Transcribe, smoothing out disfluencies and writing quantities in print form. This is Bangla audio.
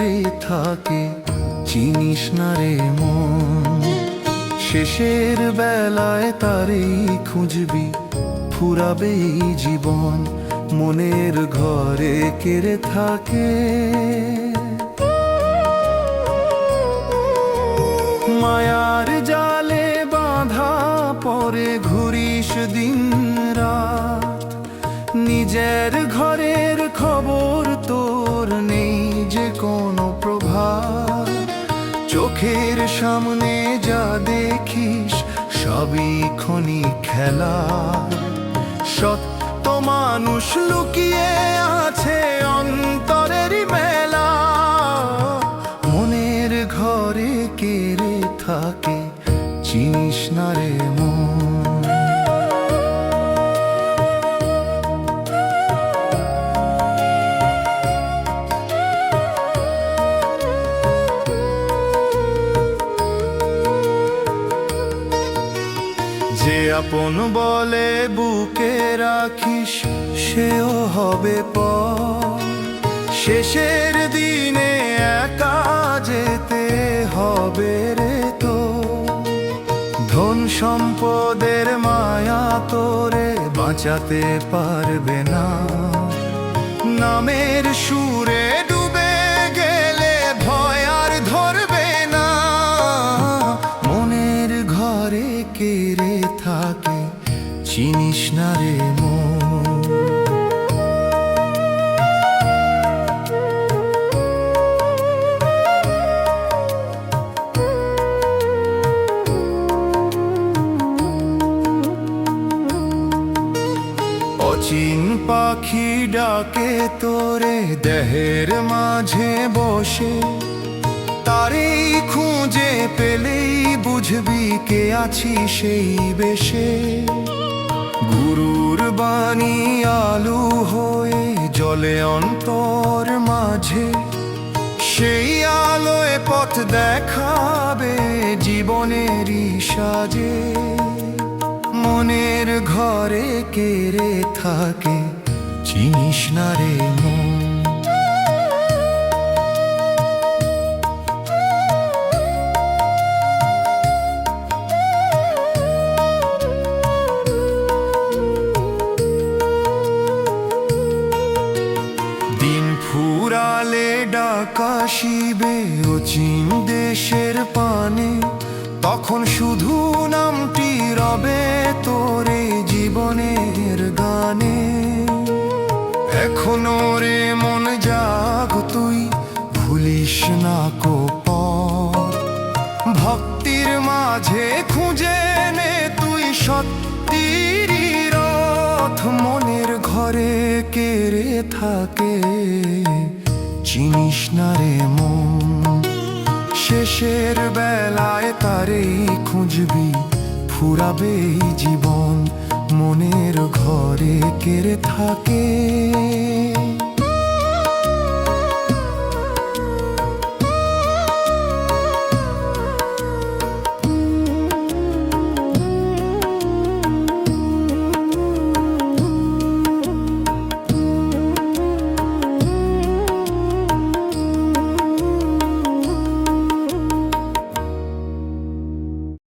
কেড়ে থাকে, চিনিস না রে মন। শেষের বেলায় তারেই খুঁজবি, ফুরাবে এই জীবন, মনের ঘরে কেড়ে থাকে। মায়ার জালে বাঁধা পরে ঘুরিস দিন রাত, নিজের ঘরের খবর তোর নেই যে কোনো প্রভাব। চোখের সামনে যা দেখিস সবই ক্ষণিক খেলা, সত্য মানুষ লুকিয়ে আছে অন্তরেরই মেলা। মনের ঘরে কেড়ে থাকে, চিনিস না রে মন। যে আপন বলে বুকে রাখিস, সেও হবে পর। শেষের দিনে একা যেতে হবে রে তো। ধন সম্পদের মায়া তোরে বাঁচাতে পারবে না, নামের সুরে ডুবে গেলে ভয় আর ধরবে না। মনের ঘরে কেড়ে থাকে, চিনিস না রে মন। অচিন পাখি ডাকে তোরে দেহের মাঝে বসে, তারেই খুঁজে পেলেই বুঝবি কে আছি সেই বেশে। গুরুর বাণী আলু হয়ে জ্বলে অন্তর মাঝে, সেই আলোয় পথ দেখাবে জীবনেরই সাজে। মনের ঘরে কেড়ে থাকে, চিনিস না রে মন। দিন ফুরালে ডাক আসিবে অচিন দেশের পানে, তখন শুধু নামটি রবে তোরে জীবনের গানে। এখনো রে মন জাগ তুই, ভুলিস না কো পথ। ভক্তির মাঝে খুঁজে নে তুই সত্যিরই রথ। মনের ঘরে কেড়ে থাকে, চিনিস না রে মন। শেষের বেলায় তারেই খুঁজবি, ফুরাবে জীবন, মনের ঘরে কেড়ে থাকে।